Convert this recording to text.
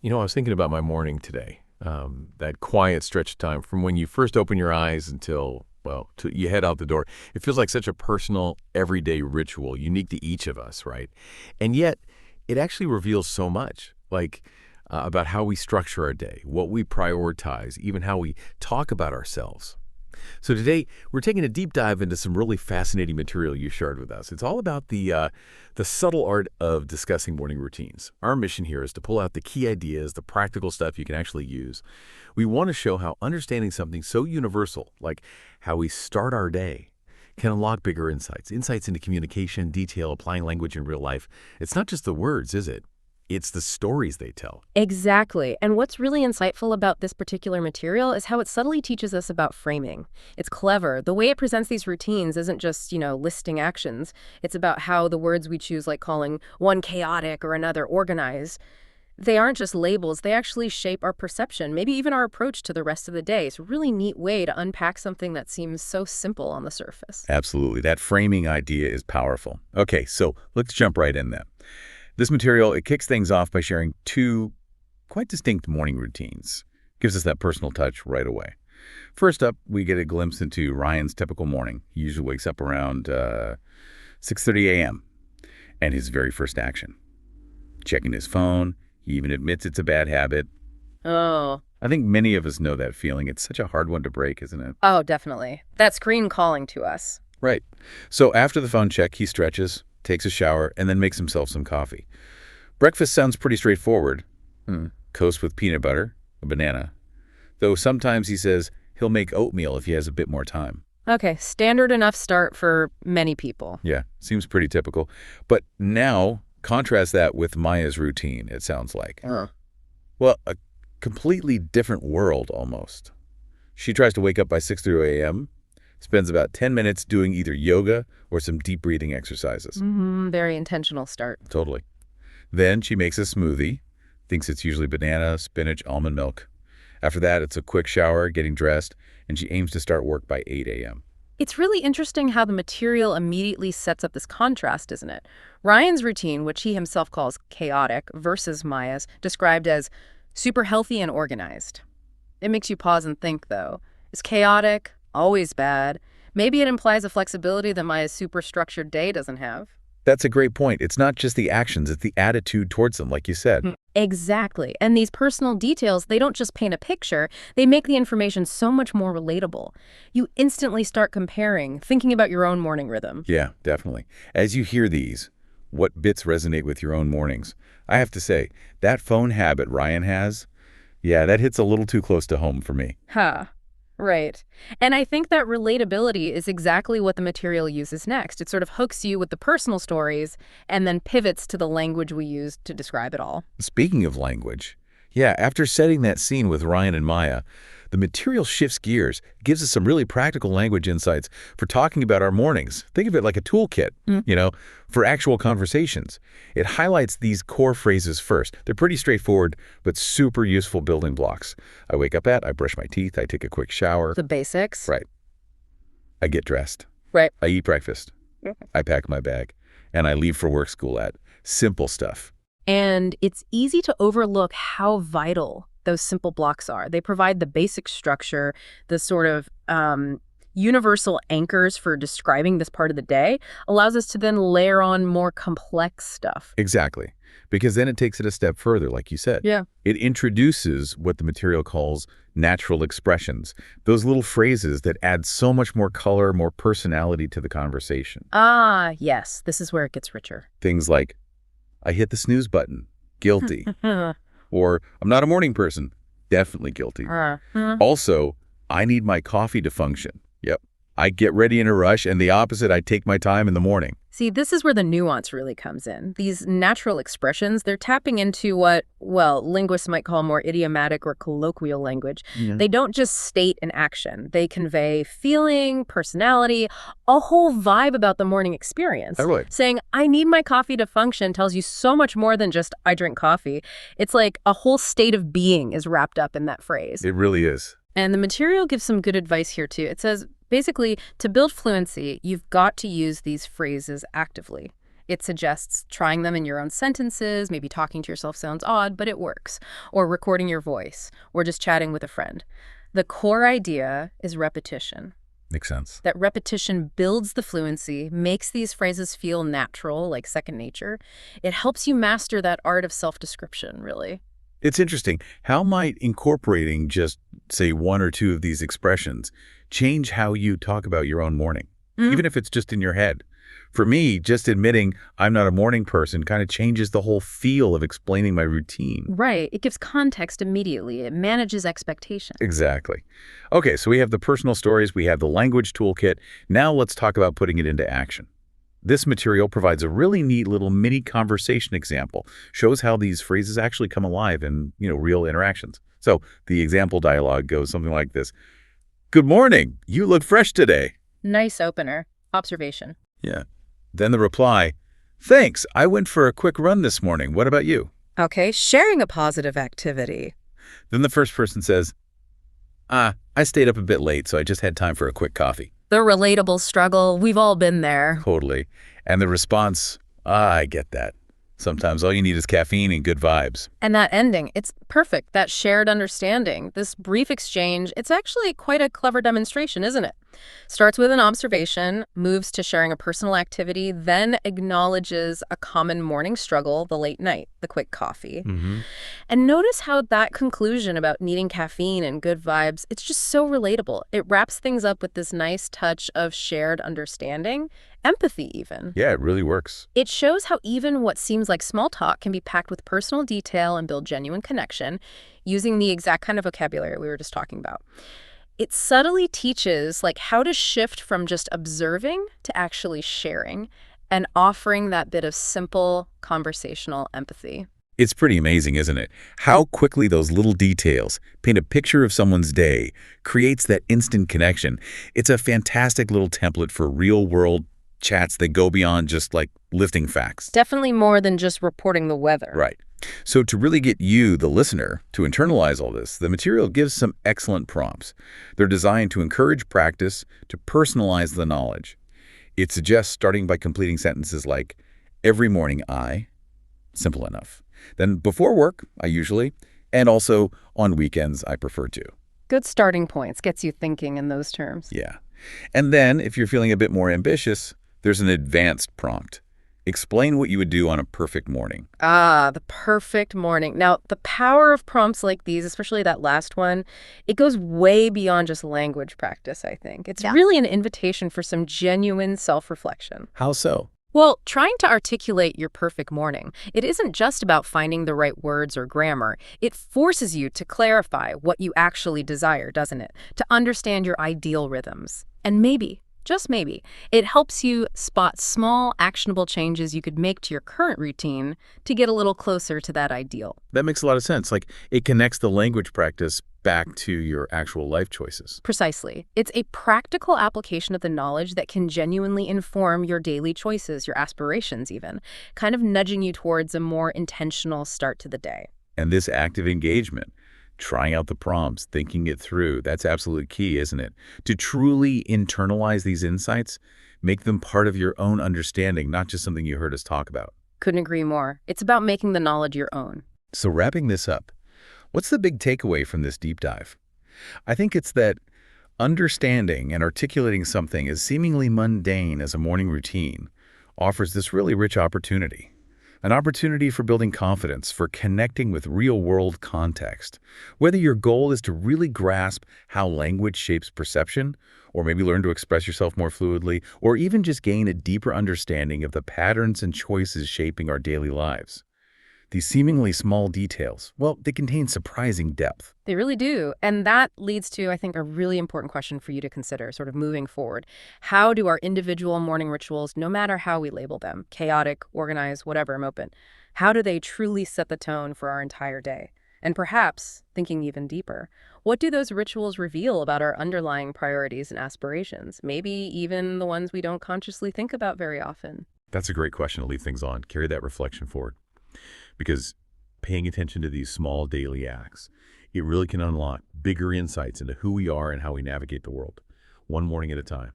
I was thinking about my morning today. That quiet stretch of time from when you first open your eyes until, well, till you head out the door. It feels like such a personal, everyday ritual, unique to each of us, right? And yet, it actually reveals so much, like about how we structure our day, what we prioritize, even how we talk about ourselves. So today we're taking a deep dive into some really fascinating material you shared with us. It's all about the subtle art of discussing morning routines. Our mission here is to pull out the key ideas, the practical stuff you can actually use. We want to show how understanding something so universal, like how we start our day, can unlock bigger insights into communication, detail, applying language in real life. It's not just the words, is it? It's the stories they tell. Exactly. And what's really insightful about this particular material is how it subtly teaches us about framing. It's clever. The way it presents these routines isn't just, listing actions. It's about how the words we choose, like calling one chaotic or another organized, they aren't just labels. They actually shape our perception, maybe even our approach to the rest of the day. It's a really neat way to unpack something that seems so simple on the surface. Absolutely. That framing idea is powerful. Okay, so let's jump right in then. This material, it kicks things off by sharing two quite distinct morning routines. Gives us that personal touch right away. First up, we get a glimpse into Ryan's typical morning. He usually wakes up around 6:30 a.m. And his very first action, checking his phone. He even admits it's a bad habit. Oh. I think many of us know that feeling. It's such a hard one to break, isn't it? Oh, definitely. That screen calling to us. Right. So after the phone check, he stretches, takes a shower, and then makes himself some coffee. Breakfast sounds pretty straightforward. Toast with peanut butter, a banana. Though sometimes he says he'll make oatmeal if he has a bit more time. Okay, standard enough start for many people. Yeah, seems pretty typical. But now, contrast that with Maya's routine, it sounds like. Well, a completely different world, almost. She tries to wake up by 6:30 a.m., spends about 10 minutes doing either yoga or some deep breathing exercises. Very intentional start. Totally. Then she makes a smoothie, thinks it's usually banana, spinach, almond milk. After that, it's a quick shower, getting dressed, and she aims to start work by 8 a.m. It's really interesting how the material immediately sets up this contrast, isn't it? Ryan's routine, which he himself calls chaotic, versus Maya's, described as super healthy and organized. It makes you pause and think, though. Is chaotic always bad? Maybe it implies a flexibility that Maya's super structured day doesn't have. That's a great point. It's not just the actions, it's the attitude towards them, like you said. Exactly. And these personal details, they don't just paint a picture, they make the information so much more relatable. You instantly start comparing, thinking about your own morning rhythm. Yeah, definitely. As you hear these, what bits resonate with your own mornings? I have to say, that phone habit Ryan has, yeah, that hits a little too close to home for me. Right. And I think that relatability is exactly what the material uses next. It sort of hooks you with the personal stories and then pivots to the language we use to describe it all. Speaking of language, yeah, after setting that scene with Ryan and Maya, the material shifts gears, gives us some really practical language insights for talking about our mornings. Think of it like a toolkit, for actual conversations. It highlights these core phrases first. They're pretty straightforward, but super useful building blocks. I wake up I brush my teeth, I take a quick shower. The basics. Right. I get dressed. Right. I eat breakfast. I pack my bag. And I leave for work school at. Simple stuff. And it's easy to overlook how vital those simple blocks are. They provide the basic structure, the sort of universal anchors for describing this part of the day, allows us to then layer on more complex stuff. Exactly. Because then it takes it a step further, like you said. Yeah. It introduces what the material calls natural expressions, those little phrases that add so much more color, more personality to the conversation. Ah, yes. This is where it gets richer. Things like, I hit the snooze button, guilty. Or, I'm not a morning person, definitely guilty. Also, I need my coffee to function. Yep. I get ready in a rush, and the opposite, I take my time in the morning. See, this is where the nuance really comes in. These natural expressions, they're tapping into what, well, linguists might call more idiomatic or colloquial language. They don't just state an action. They convey feeling, personality, a whole vibe about the morning experience. Totally. Saying, I need my coffee to function tells you so much more than just, I drink coffee. It's like a whole state of being is wrapped up in that phrase. It really is. And the material gives some good advice here, too. It says, basically, to build fluency, you've got to use these phrases actively. It suggests trying them in your own sentences, maybe talking to yourself sounds odd, but it works, or recording your voice, or just chatting with a friend. The core idea is repetition. Makes sense. That repetition builds the fluency, makes these phrases feel natural, like second nature. It helps you master that art of self-description, really. It's interesting. How might incorporating just, say, one or two of these expressions change how you talk about your own morning, even if it's just in your head? For me, just admitting I'm not a morning person kind of changes the whole feel of explaining my routine. Right. It gives context immediately. It manages expectation. Exactly. Okay, so we have the personal stories, we have the language toolkit. Now let's talk about putting it into action. This material provides a really neat little mini conversation example, shows how these phrases actually come alive in, real interactions. So the example dialogue goes something like this. Good morning. You look fresh today. Nice opener. Observation. Yeah. Then the reply, thanks. I went for a quick run this morning. What about you? Okay, sharing a positive activity. Then the first person says, I stayed up a bit late, so I just had time for a quick coffee. The relatable struggle. We've all been there. Totally. And the response, I get that. Sometimes all you need is caffeine and good vibes. And that ending, it's perfect. That shared understanding, this brief exchange, it's actually quite a clever demonstration, isn't it? Starts with an observation, moves to sharing a personal activity, then acknowledges a common morning struggle, the late night, the quick coffee. And notice how that conclusion about needing caffeine and good vibes, it's just so relatable. It wraps things up with this nice touch of shared understanding, empathy even. Yeah, it really works. It shows how even what seems like small talk can be packed with personal detail and build genuine connection using the exact kind of vocabulary we were just talking about. It subtly teaches how to shift from just observing to actually sharing and offering that bit of simple conversational empathy. It's pretty amazing, isn't it? How quickly those little details paint a picture of someone's day, creates that instant connection. It's a fantastic little template for real-world chats that go beyond just lifting facts. Definitely more than just reporting the weather. Right. So to really get you, the listener, to internalize all this, the material gives some excellent prompts. They're designed to encourage practice, to personalize the knowledge. It suggests starting by completing sentences like, every morning I, simple enough. Then before work, I usually, and also on weekends, I prefer to. Good starting points, gets you thinking in those terms. Yeah. And then, if you're feeling a bit more ambitious, there's an advanced prompt. Explain what you would do on a perfect morning. Ah, the perfect morning. Now, the power of prompts like these, especially that last one, it goes way beyond just language practice, I think. It's really an invitation for some genuine self-reflection. How so? Well, trying to articulate your perfect morning, it isn't just about finding the right words or grammar. It forces you to clarify what you actually desire, doesn't it? To understand your ideal rhythms. And maybe, just maybe, it helps you spot small, actionable changes you could make to your current routine to get a little closer to that ideal. That makes a lot of sense. It connects the language practice back to your actual life choices. Precisely. It's a practical application of the knowledge that can genuinely inform your daily choices, your aspirations even, kind of nudging you towards a more intentional start to the day. And this active engagement, trying out the prompts, thinking it through, that's absolutely key, isn't it? To truly internalize these insights, make them part of your own understanding, not just something you heard us talk about. Couldn't agree more. It's about making the knowledge your own. So wrapping this up, what's the big takeaway from this deep dive? I think it's that understanding and articulating something as seemingly mundane as a morning routine offers this really rich opportunity. An opportunity for building confidence, for connecting with real-world context. Whether your goal is to really grasp how language shapes perception, or maybe learn to express yourself more fluidly, or even just gain a deeper understanding of the patterns and choices shaping our daily lives. These seemingly small details, well, they contain surprising depth. They really do. And that leads to, I think, a really important question for you to consider, sort of moving forward. How do our individual morning rituals, no matter how we label them, chaotic, organized, whatever, I'm open, how do they truly set the tone for our entire day? And perhaps, thinking even deeper, what do those rituals reveal about our underlying priorities and aspirations? Maybe even the ones we don't consciously think about very often. That's a great question to leave things on. Carry that reflection forward. Because paying attention to these small daily acts, it really can unlock bigger insights into who we are and how we navigate the world, one morning at a time.